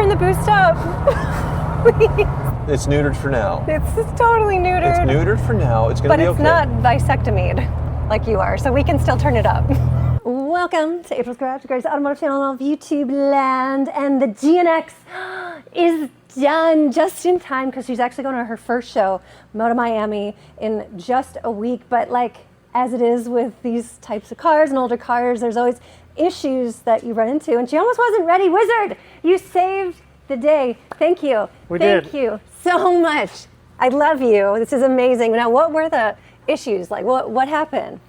turn the boost up. Please. It's neutered for now. It's totally neutered. It's neutered for now. It's going to be okay. But it's not vasectomied like you are, so we can still turn it up. Welcome to April's Garage, the greatest automotive channel of YouTube land. And the GNX is done just in time because she's actually going to her first show, Moto Miami, in just a week. But like, as it is with these types of cars and older cars, there's always issues that you run into. And she almost wasn't ready. Wizard, you saved the day. Thank you. Thank you so much. I love you. This is amazing. Now, what were the issues? Like, what happened?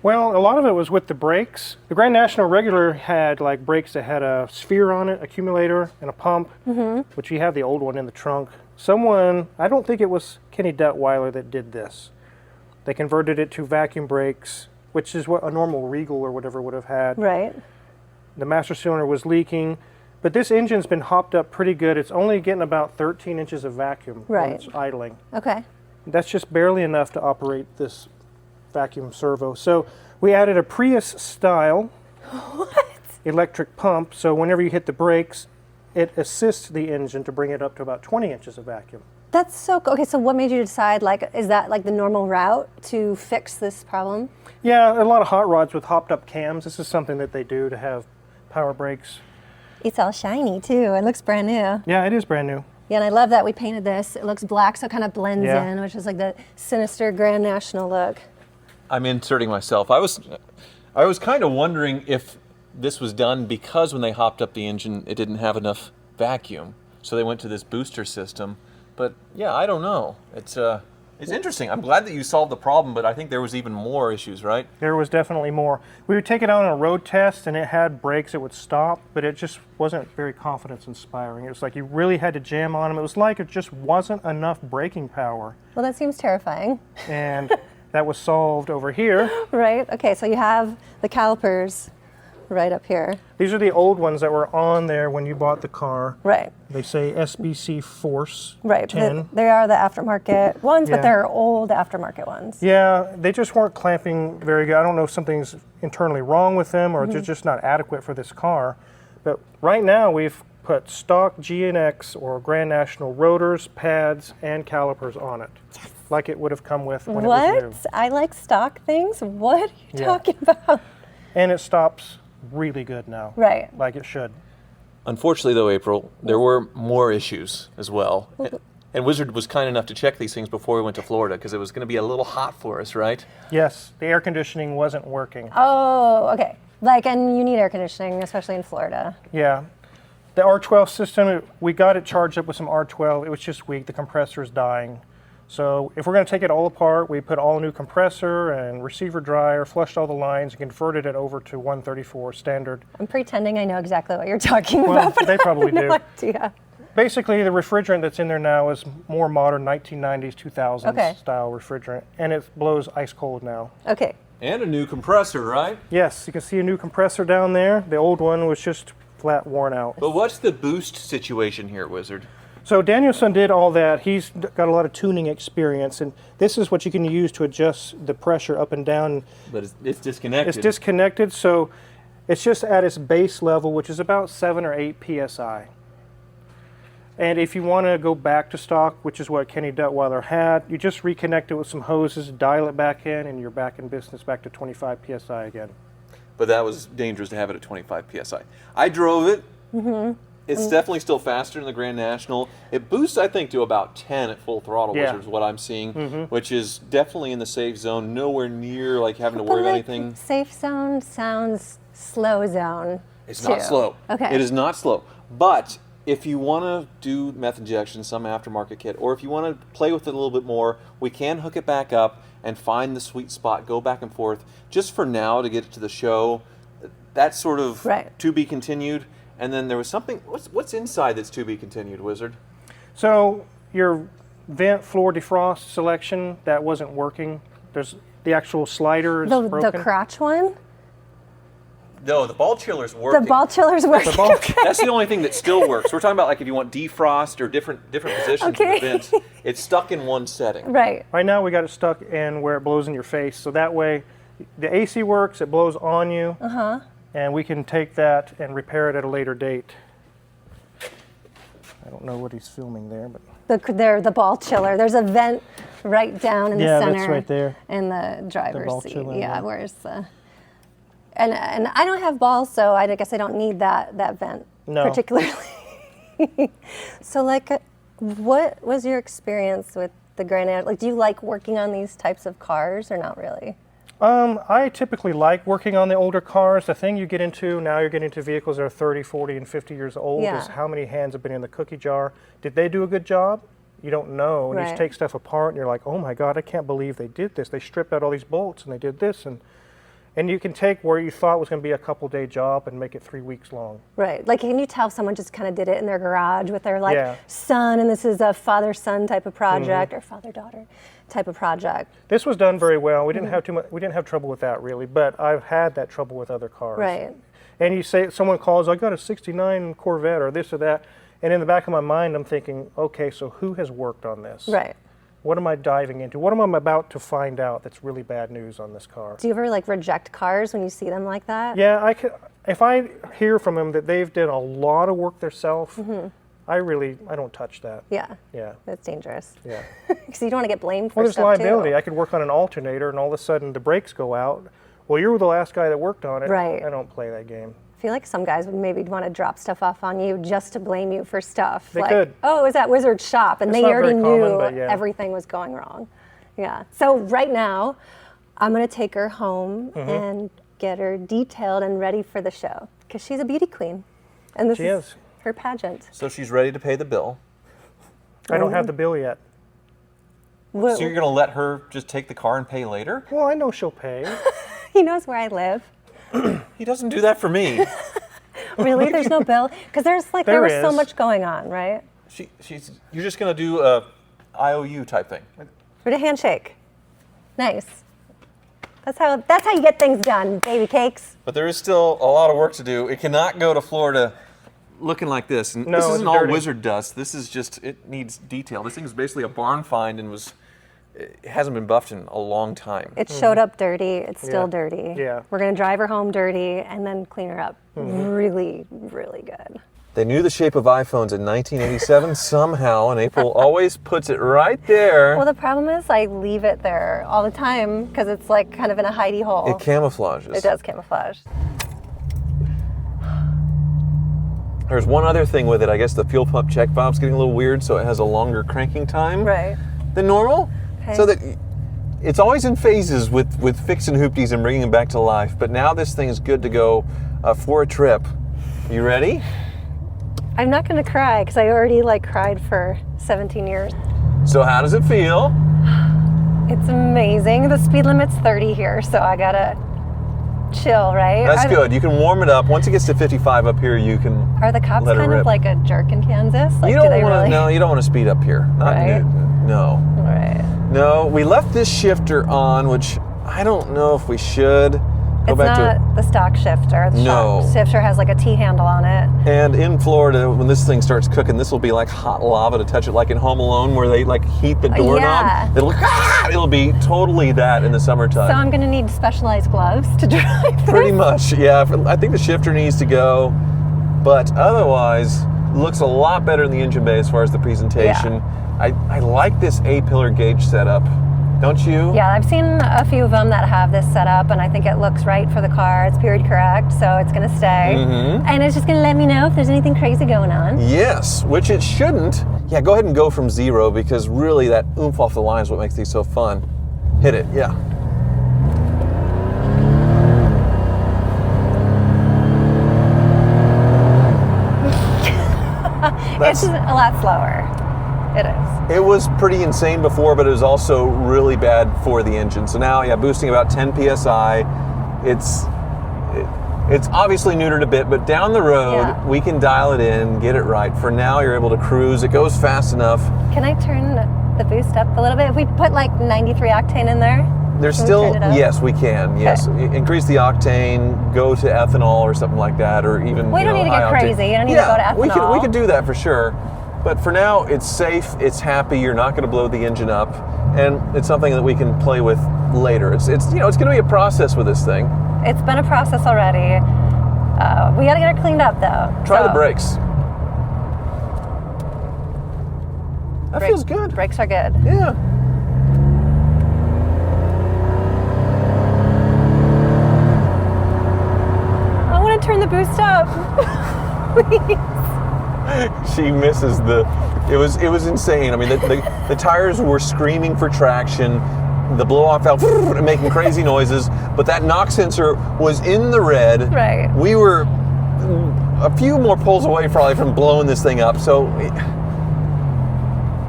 Well, a lot of it was with the brakes. The Grand National regular had like brakes that had a sphere on it, accumulator, and a pump, which you have the old one in the trunk. Someone, I don't think it was Kenny Detweiler that did this. They converted it to vacuum brakes, which is what a normal Regal or whatever would have had. Right. The master cylinder was leaking, but this engine's been hopped up pretty good. It's only getting about 13 inches of vacuum when it's idling. Okay. That's just barely enough to operate this vacuum servo. So we added a Prius style electric pump, so whenever you hit the brakes, it assists the engine to bring it up to about 20 inches of vacuum. That's so cool. Okay, so what made you decide, like, is that like the normal route to fix this problem? Yeah, a lot of hot rods with hopped up cams. This is something that they do to have power brakes. It's all shiny too. It looks brand new. Yeah, it is brand new. Yeah, and I love that we painted this. It looks black, so it kind of blends in, which is like the sinister Grand National look. I'm inserting myself. I was kind of wondering if this was done because when they hopped up the engine, it didn't have enough vacuum, so they went to this booster system. But yeah, I don't know. It's interesting. I'm glad that you solved the problem, but I think there was even more issues, right? There was definitely more. We would take it out on a road test, and it had brakes. It would stop, but it just wasn't very confidence-inspiring. It was like you really had to jam on them. It was like it just wasn't enough braking power. Well, that seems terrifying. And that was solved over here. Right. Okay, so you have the calipers right up here. These are the old ones that were on there when you bought the car. Right. They say SBC Force 10. They are the aftermarket ones, but they're old aftermarket ones. Yeah, they just weren't clamping very good. I don't know if something's internally wrong with them or they're just not adequate for this car. But right now we've put stock GNX or Grand National rotors, pads, and calipers on it. Yes. Like it would have come with when it was new. I like stock things. What are you talking about? And it stops really good now. Right. Like it should. Unfortunately, though, April, there were more issues as well. And Wizard was kind enough to check these things before we went to Florida because it was going to be a little hot for us, right? Yes, the air conditioning wasn't working. Oh, okay. Like, and you need air conditioning, especially in Florida. Yeah. The R12 system, we got it charged up with some R12. It was just weak. The compressor is dying. So if we're going to take it all apart, we put all new compressor and receiver dryer, flushed all the lines, and converted it over to 134 standard. I'm pretending I know exactly what you're talking about, but they probably I have no idea. Basically, the refrigerant that's in there now is more modern 1990s, 2000s style refrigerant, and it blows ice cold now. Okay. And a new compressor, right? Yes, you can see a new compressor down there. The old one was just flat worn out. But what's the boost situation here, Wizard? So Danielson did all that. He's got a lot of tuning experience, and this is what you can use to adjust the pressure up and down. But it's disconnected. It's disconnected, so it's just at its base level, which is about 7 or 8 psi. And if you want to go back to stock, which is what Kenny Detweiler had, you just reconnect it with some hoses, dial it back in, and you're back in business, back to 25 psi again. But that was dangerous to have it at 25 psi. I drove it. It's definitely still faster than the Grand National. It boosts, I think, to about 10 at full throttle, which is what I'm seeing, which is definitely in the safe zone, nowhere near like having to worry about anything. Safe zone sounds slow zone. It's not slow. Okay. It is not slow. But if you want to do meth injection, some aftermarket kit, or if you want to play with it a little bit more, we can hook it back up and find the sweet spot, go back and forth. Just for now to get it to the show, that's sort of to be continued. And then there was something, what's inside that's to be continued, Wizard? So your vent floor defrost selection, that wasn't working. There's the actual slider is broken. The crotch one? No, the ball chiller's working. The ball chiller's working. That's the only thing that still works. We're talking about like if you want defrost or different positions of the vents. It's stuck in one setting. Right. Right now we got it stuck in where it blows in your face. So that way the AC works, it blows on you. And we can take that and repair it at a later date. I don't know what he's filming there, but The ball chiller. There's a vent right down in the center. Yeah, that's right there. In the driver's ball seat. chiller, Yeah, yeah. where's the... And I don't have balls, so I guess I don't need that vent particularly. So, like, what was your experience with the Grand National? Like, do you like working on these types of cars or not really? I typically like working on the older cars. The thing you get into, now you're getting into vehicles that are 30, 40, and 50 years old, Yeah. is how many hands have been in the cookie jar. Did they do a good job? You don't know. And you Right. just take stuff apart and you're like, oh my God, I can't believe they did this. They stripped out all these bolts and they did this. And you can take where you thought was going to be a couple-day job and make it 3 weeks long. Right. Like, can you tell if someone just kind of did it in their garage with their, like, Yeah. son, and this is a father-son type of project, or father-daughter type of project? This was done very well. We didn't have too much. We didn't have trouble with that really, but I've had that trouble with other cars. Right. And you say someone calls, I got a '69 Corvette or this or that, and in the back of my mind, I'm thinking, okay, so who has worked on this? Right. What am I diving into? What am I about to find out that's really bad news on this car? Do you ever, like, reject cars when you see them like that? Yeah, I could. If I hear from them that they've done a lot of work themselves, I don't touch that. Yeah. Yeah. That's dangerous. Yeah. Because you don't want to get blamed for Well, there's stuff liability. too. I could work on an alternator and all of a sudden the brakes go out. Well, you were the last guy that worked on it. Right. I don't play that game. I feel like some guys would maybe want to drop stuff off on you just to blame you for stuff. They like, could. oh, it was at Wizard's shop, and It's they not already very knew common, but yeah. everything was going wrong. Yeah. So right now, I'm going to take her home and get her detailed and ready for the show because she's a beauty queen, and this She is is. her pageant. So she's ready to pay the bill. I don't have the bill yet. Whoa. So you're going to let her just take the car and pay later? Well, I know she'll pay. He knows where I live. He doesn't do that for me. Really? There's no bill? Because there There was so is. much going on, right? You're just going to do a IOU type thing. With a handshake. Nice. That's how you get things done, baby cakes. But there is still a lot of work to do. It cannot go to Florida looking like this. And No, this it's isn't all dirty. wizard dust. This is just, it needs detail. This thing is basically a barn find and it hasn't been buffed in a long time. It showed up dirty. It's still Yeah. dirty. Yeah. We're going to drive her home dirty and then clean her up really, really good. They knew the shape of iPhones in 1987 somehow, and April always puts it right there. Well, the problem is I leave it there all the time because it's like kind of in a hidey hole. It camouflages. It does camouflage. There's one other thing with it. I guess the fuel pump check valve's getting a little weird, so it has a longer cranking time Right. than normal. Okay. So that it's always in phases with fixing hoopties and bringing them back to life. But now this thing is good to go for a trip. You ready? I'm not going to cry because I already cried for 17 years. So how does it feel? It's amazing. The speed limit's 30 here, so I got to chill, right? That's good. You can warm it up. Once it gets to 55 up here, you can. Are the cops let it kind of rip. like a jerk in Kansas? Like, You do don't they want to. really? No, you don't want to speed up here. Not Right? No. Right. No. We left this shifter on, which I don't know if we should. Go It's back not the stock shifter. The No. stock shifter has like a T-handle on it. And in Florida, when this thing starts cooking, this will be like hot lava to touch it, like in Home Alone, where they heat the doorknob. Yeah. It'll be totally that in the summertime. So I'm going to need specialized gloves to drive this. Pretty much, yeah. I think the shifter needs to go, but otherwise, looks a lot better in the engine bay as far as the presentation. I like this A-pillar gauge setup, don't you? Yeah, I've seen a few of them that have this set up, and I think it looks right for the car. It's period correct, so it's going to stay. And it's just going to let me know if there's anything crazy going on. Yes, which it shouldn't. Yeah, go ahead and go from 0 because really that oomph off the line is what makes these so fun. Hit it, yeah. It's just a lot slower. It is. It was pretty insane before, but it was also really bad for the engine. So now, yeah, boosting about 10 PSI. It's obviously neutered a bit, but down the road, we can dial it in, get it right. For now, you're able to cruise. It goes fast enough. Can I turn the boost up a little bit? If we put 93 octane in there? There's Can we still, turn it up? yes, we can. Yes, increase the octane, go to ethanol or something like that, or even. We don't need to get high octane. crazy. You don't need to go to ethanol. We could do that for sure. But for now, it's safe, it's happy, you're not going to blow the engine up, and it's something that we can play with later. It's going to be a process with this thing. It's been a process already. We got to get it cleaned up, though. Try the brakes. That feels good. Brakes are good. Yeah. I want to turn the boost up. Please. She misses it was insane. I mean, the tires were screaming for traction. The blow-off valve making crazy noises, but that knock sensor was in the red. Right. We were a few more pulls away probably from blowing this thing up, so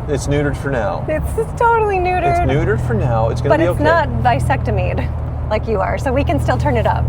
it's neutered for now. It's totally neutered. It's neutered for now. It's going to be okay. But it's not vasectomied like you are, so we can still turn it up.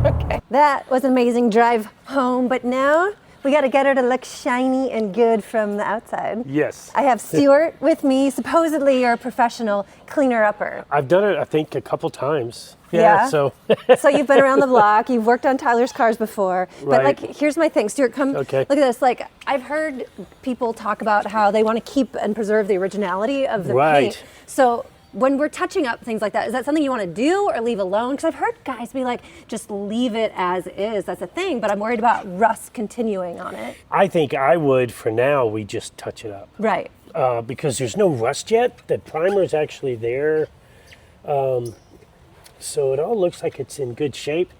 Okay. That was an amazing drive home, but now we got to get her to look shiny and good from the outside. Yes. I have Stuart with me. Supposedly you're a professional cleaner-upper. I've done it, I think, a couple times. Yeah? So. So you've been around the block. You've worked on Tyler's cars before. But Right. here's my thing. Stuart, come Okay. look at this. I've heard people talk about how they want to keep and preserve the originality of the Right. paint. So when we're touching up things like that, is that something you want to do or leave alone? Because I've heard guys be like, just leave it as is. That's a thing, but I'm worried about rust continuing on it. I think I would, for now, we just touch it up. Right. Because there's no rust yet. The primer's actually there. So it all looks like it's in good shape.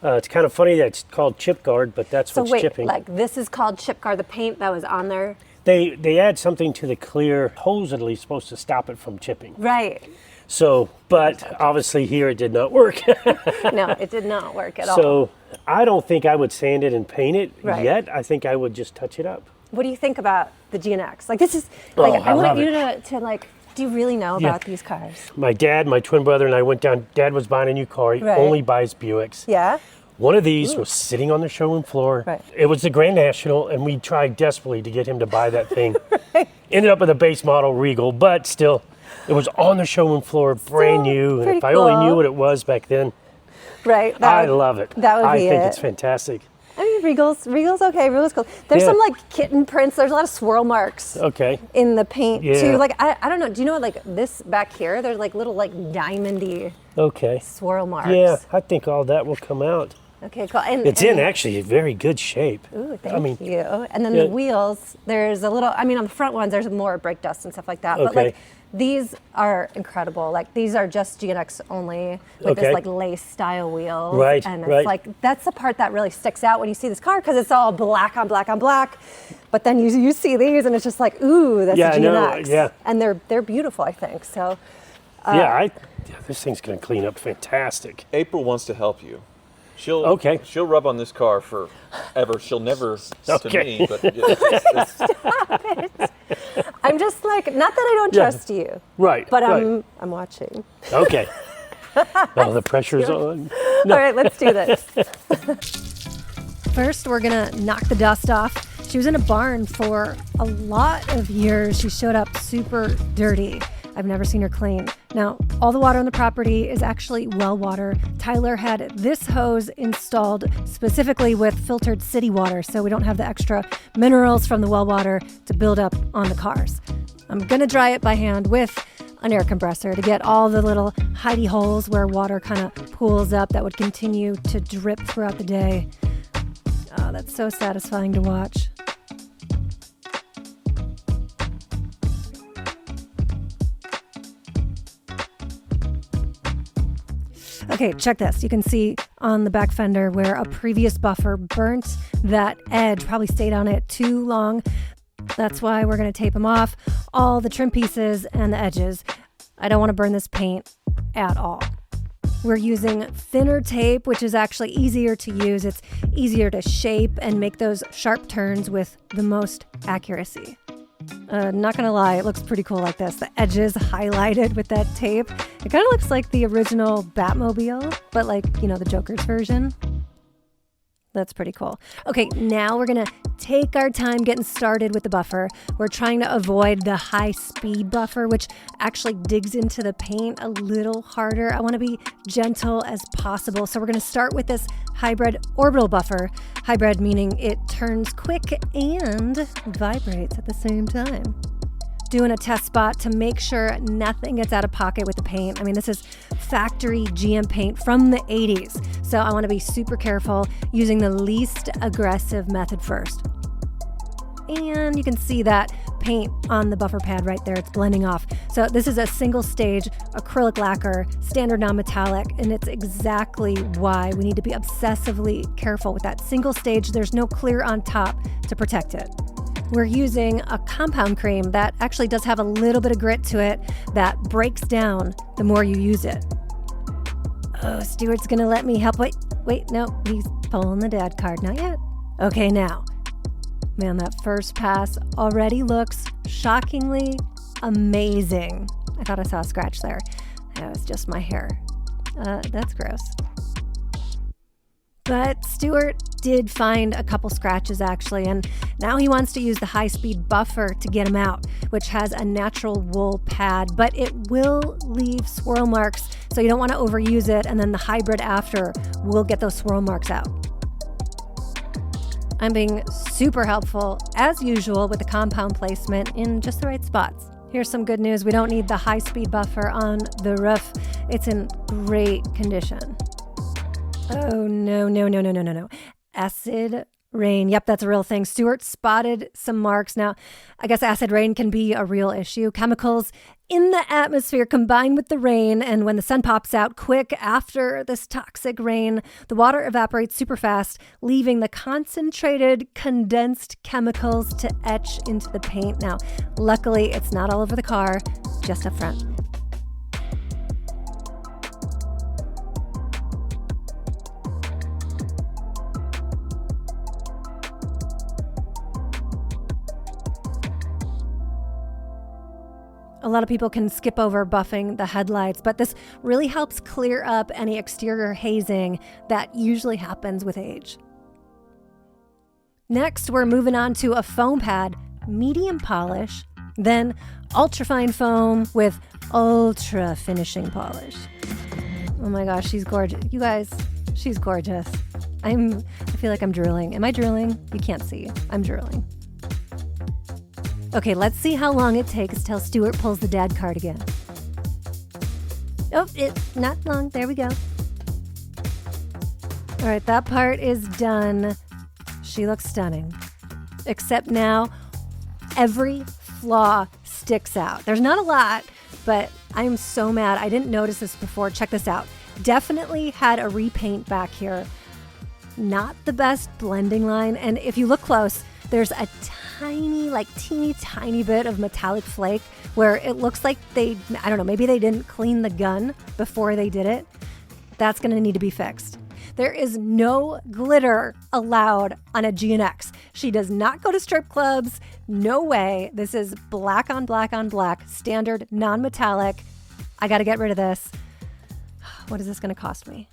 It's kind of funny that it's called chip guard, but that's So what's wait, chipping. this is called chip guard, the paint that was on there? They add something to the clear, supposedly supposed to stop it from chipping. Right. So, but obviously here it did not work. No, it did not work at all. So I don't think I would sand it and paint it Right. yet. I think I would just touch it up. What do you think about the GNX? This is Oh, I I want love you to do you really know Yeah. about these cars? My dad, my twin brother, and I went down. Dad was buying a new car. He Right. only buys Buicks. Yeah. One of these was sitting on the showroom floor. Right. It was the Grand National, and we tried desperately to get him to buy that thing. Ended up with a base model Regal, but still, it was on the showroom floor, brand new. And pretty if I only cool. knew what it was back then, Right. I love it. that would I be think it. it's fantastic. I mean, Regal's okay. Regal's cool. There's Yeah. some kitten prints. There's a lot of swirl marks Okay. in the paint Yeah. too. I don't know. Do you know this back here? There's little diamondy Okay. swirl marks. Yeah, I think all that will come out. Okay, cool. And It's in actually very good shape. Ooh, thank you. And then yeah. the wheels, there's a little, on the front ones, there's more brake dust and stuff like that. Okay. But these are incredible. These are just GNX only with Okay. this lace style wheels. Right, And right. it's that's the part that really sticks out when you see this car because it's all black on black on black. But then you see these and it's just ooh, that's Yeah, a I know, GNX. yeah. And they're beautiful, I think. So This thing's going to clean up fantastic. April wants to help you. Okay. She'll rub on this car forever. She'll never Okay. to me, but it's I'm just not that I don't Yeah. trust you. Right. But right. I'm watching. Okay. Oh, the pressure's on. All right, let's do this. First, we're gonna knock the dust off. She was in a barn for a lot of years. She showed up super dirty. I've never seen her clean. Now, all the water on the property is actually well water. Tyler had this hose installed specifically with filtered city water, so we don't have the extra minerals from the well water to build up on the cars. I'm gonna dry it by hand with an air compressor to get all the little hidey holes where water kind of pools up that would continue to drip throughout the day. Oh, that's so satisfying to watch. Okay, check this. You can see on the back fender where a previous buffer burnt that edge, probably stayed on it too long. That's why we're going to tape them off, all the trim pieces and the edges. I don't want to burn this paint at all. We're using thinner tape, which is actually easier to use. It's easier to shape and make those sharp turns with the most accuracy. Not gonna lie, it looks pretty cool like this. The edges highlighted with that tape. It kind of looks like the original Batmobile, but the Joker's version. That's pretty cool. Okay, now we're gonna take our time getting started with the buffer. We're trying to avoid the high speed buffer, which actually digs into the paint a little harder. I wanna be gentle as possible. So we're gonna start with this hybrid orbital buffer. Hybrid meaning it turns quick and vibrates at the same time. Doing a test spot to make sure nothing gets out of pocket with the paint. This is factory GM paint from the 80s. So I want to be super careful using the least aggressive method first. And you can see that paint on the buffer pad right there. It's blending off. So this is a single stage acrylic lacquer, standard non-metallic, and it's exactly why we need to be obsessively careful with that single stage. There's no clear on top to protect it. We're using a compound cream that actually does have a little bit of grit to it that breaks down the more you use it. Oh, Stuart's gonna let me help. Wait, no, he's pulling the dad card. Not yet. Okay, now. Man, that first pass already looks shockingly amazing. I thought I saw a scratch there. That was just my hair. That's gross. But Stuart did find a couple scratches actually, and now he wants to use the high-speed buffer to get them out, which has a natural wool pad, but it will leave swirl marks, so you don't want to overuse it, and then the hybrid after will get those swirl marks out. I'm being super helpful, as usual, with the compound placement in just the right spots. Here's some good news. We don't need the high-speed buffer on the roof. It's in great condition. Oh, no. Acid rain. Yep, that's a real thing. Stuart spotted some marks. Now, I guess acid rain can be a real issue. Chemicals in the atmosphere combine with the rain, and when the sun pops out quick after this toxic rain, the water evaporates super fast, leaving the concentrated, condensed chemicals to etch into the paint. Now, luckily, it's not all over the car, just up front. A lot of people can skip over buffing the headlights, but this really helps clear up any exterior hazing that usually happens with age. Next, we're moving on to a foam pad, medium polish, then ultrafine foam with ultra finishing polish. Oh my gosh, she's gorgeous. You guys, she's gorgeous. I feel like I'm drooling. Am I drooling? You can't see. I'm drooling. Okay, let's see how long it takes till Stuart pulls the dad card again. Oh, it's not long. There we go. All right, that part is done. She looks stunning. Except now, every flaw sticks out. There's not a lot, but I'm so mad. I didn't notice this before. Check this out. Definitely had a repaint back here. Not the best blending line. And if you look close, there's a teeny tiny bit of metallic flake where it looks like I don't know, maybe they didn't clean the gun before they did it. That's gonna need to be fixed. There is no glitter allowed on a GNX. She does not go to strip clubs. No way. This is black on black on black, standard, non-metallic. I gotta get rid of this. What is this gonna cost me?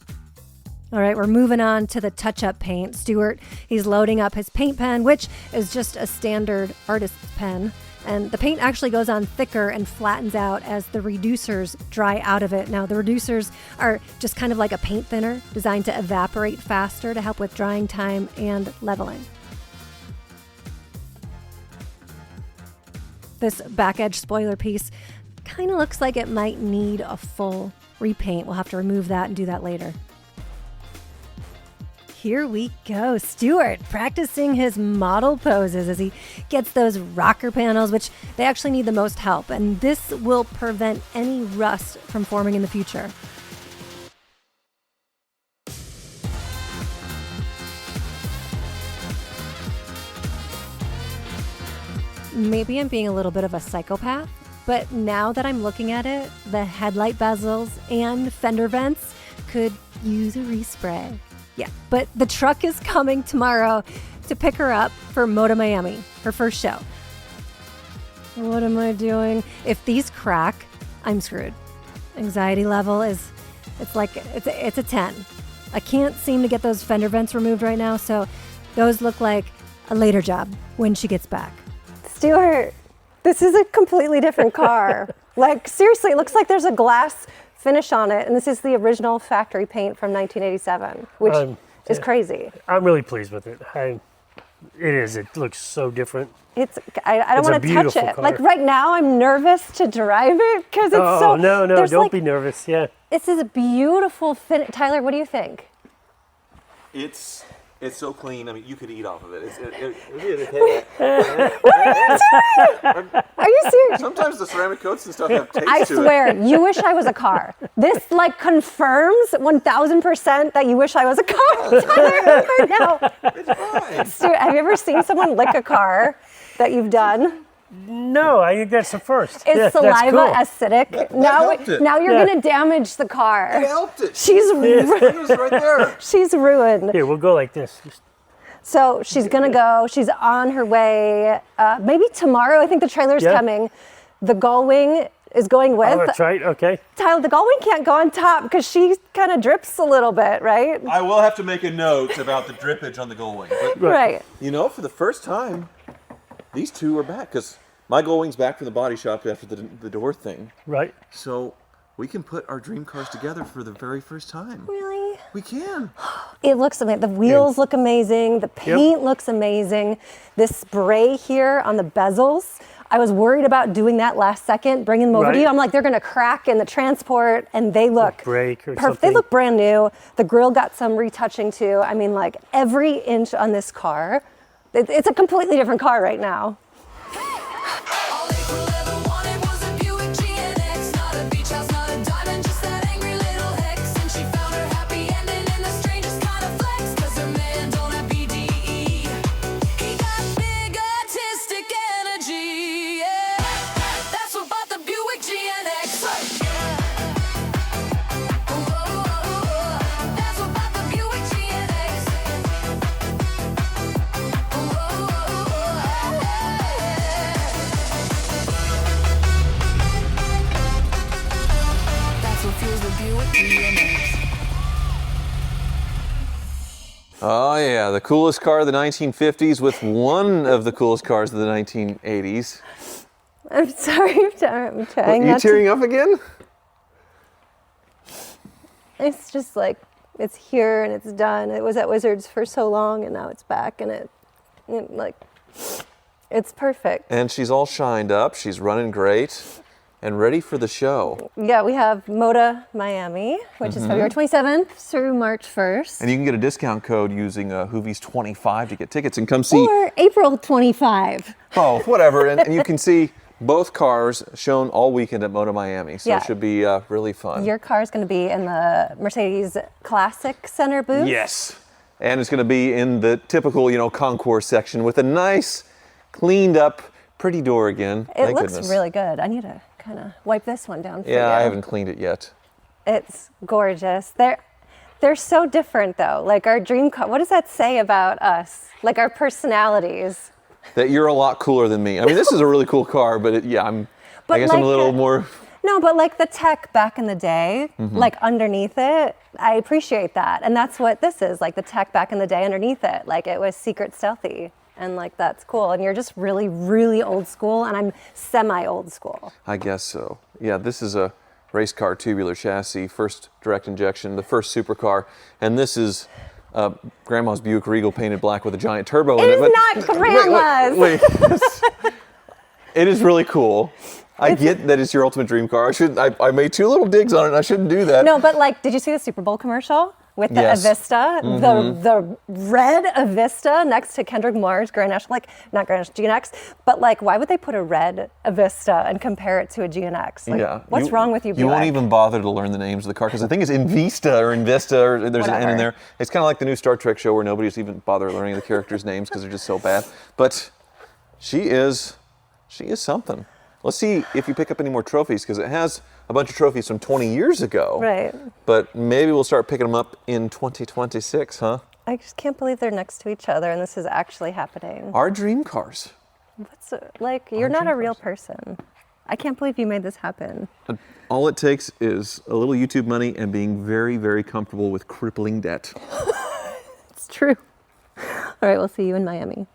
All right, we're moving on to the touch-up paint. Stuart, he's loading up his paint pen, which is just a standard artist's pen. And the paint actually goes on thicker and flattens out as the reducers dry out of it. Now, the reducers are just kind of like a paint thinner designed to evaporate faster to help with drying time and leveling. This back edge spoiler piece kind of looks like it might need a full repaint. We'll have to remove that and do that later. Here we go. Stuart practicing his model poses as he gets those rocker panels, which they actually need the most help. And this will prevent any rust from forming in the future. Maybe I'm being a little bit of a psychopath, but now that I'm looking at it, the headlight bezels and fender vents could use a respray. Yeah, but the truck is coming tomorrow to pick her up for Moto Miami, her first show. What am I doing? If these crack, I'm screwed. Anxiety level it's a 10. I can't seem to get those fender vents removed right now, so those look like a later job when she gets back. Stuart, this is a completely different car. Like, seriously, it looks like there's a glass finish on it, and this is the original factory paint from 1987, which is crazy. I'm really pleased with it. It looks so different. I don't want to touch it. Car. Like right now, I'm nervous to drive it because it's so. No, don't be nervous. Yeah. This is a beautiful finish. Tyler, what do you think? It's It's so clean. I mean, you could eat off of it. Are you serious? Sometimes the ceramic coats and stuff have taste I to swear, you wish I was a car. This like confirms 1,000% that you wish I was a car. Tyler, now. it. It's fine. Stuart, have you ever seen someone lick a car that you've done? No, I think that's the first. Is Yeah, saliva that's cool. acidic? helped it. Now you're Yeah. going to damage the car. It helped it. She's It was right there. she's ruined. Here, we'll go like this. So she's gonna go. She's on her way. Maybe tomorrow. I think the trailer's Yeah. coming. The Gullwing is going with. Oh, that's right. Okay. Tyler, the Gullwing can't go on top because she kind of drips a little bit, right? I will have to make a note about the drippage on the Gullwing. But, Right. you know, for the first time, these two are back because my Gullwing's back from the body shop after the door thing. Right. So we can put our dream cars together for the very first time. Really? We can. It looks amazing. The wheels look amazing. The paint looks amazing. This spray here on the bezels. I was worried about doing that last second, bringing them over to Right. you. I'm like, they're gonna crack in the transport, and they look break or They something. look brand new. The grill got some retouching too. I mean, like every inch on this car, it's a completely different car right now. All April ever wanted was a Buick GNX. Not a beach house, not a diamond, just that angry little hex. And she found her happy ending in the strangest kind of flex. 'Cause her man don't have BDE. He got big artistic energy, yeah. That's what bought the Buick GNX. That's what bought the Buick GNX. That's what fuels the Buick GNX. Oh yeah, the coolest car of the 1950s with one of the coolest cars of the 1980s. I'm sorry, I'm trying You not to. tearing up again? It's just like, it's here and it's done. It was at Wizards for so long and now it's back and it like, it's perfect. And she's all shined up. She's running great and ready for the show. Yeah, we have Moda Miami, which is February 27th through March 1st. And you can get a discount code using Hoovies 25 to get tickets and come see Or April 25. both, whatever. And you can see both cars shown all weekend at Moda Miami. So Yeah. it should be really fun. Your car is going to be in the Mercedes Classic Center booth. Yes. And it's going to be in the typical, concourse section with a nice, cleaned up, pretty door again. It Thank looks goodness. really good. I need to kind of wipe this one down for you. Yeah, I haven't cleaned it yet. It's gorgeous. They're so different though. Like our dream car. What does that say about us? Like our personalities. That you're a lot cooler than me. I mean, this is a really cool car, but I But guess I'm a like little more. No, but like the tech back in the day, Mm-hmm. like underneath it, I appreciate that. And that's what this is, like the tech back in the day underneath it. Like it was secret stealthy. And like that's cool. And you're just really, really old school. And I'm semi-old school. I guess so. Yeah, this is a race car tubular chassis, first direct injection, the first supercar, and this is Grandma's Buick Regal painted black with a giant turbo in it. It is not Grandma's. Wait. It is really cool. I get that it's your ultimate dream car. I made two little digs on it, and I shouldn't do that. No, but like, did you see the Super Bowl commercial with the Yes. Avista, the red Avista next to Kendrick Lamar's Grand National, like not Grand National GNX, but like, why would they put a red Avista and compare it to a GNX? Like, Yeah. what's wrong with you, You won't Buick? even bother to learn the names of the car because I think it's Invista or Invista or there's an N in Whatever. there. It's kind of like the new Star Trek show where nobody's even bothered learning the characters' names because they're just so bad. But she is something. Let's see if you pick up any more trophies because it has a bunch of trophies from 20 years ago. Right. But maybe we'll start picking them up in 2026, huh? I just can't believe they're next to each other and this is actually happening. Our dream cars. What's like, you're not a real person. I can't believe you made this happen. All it takes is a little YouTube money and being very, very comfortable with crippling debt. It's true. All right, we'll see you in Miami.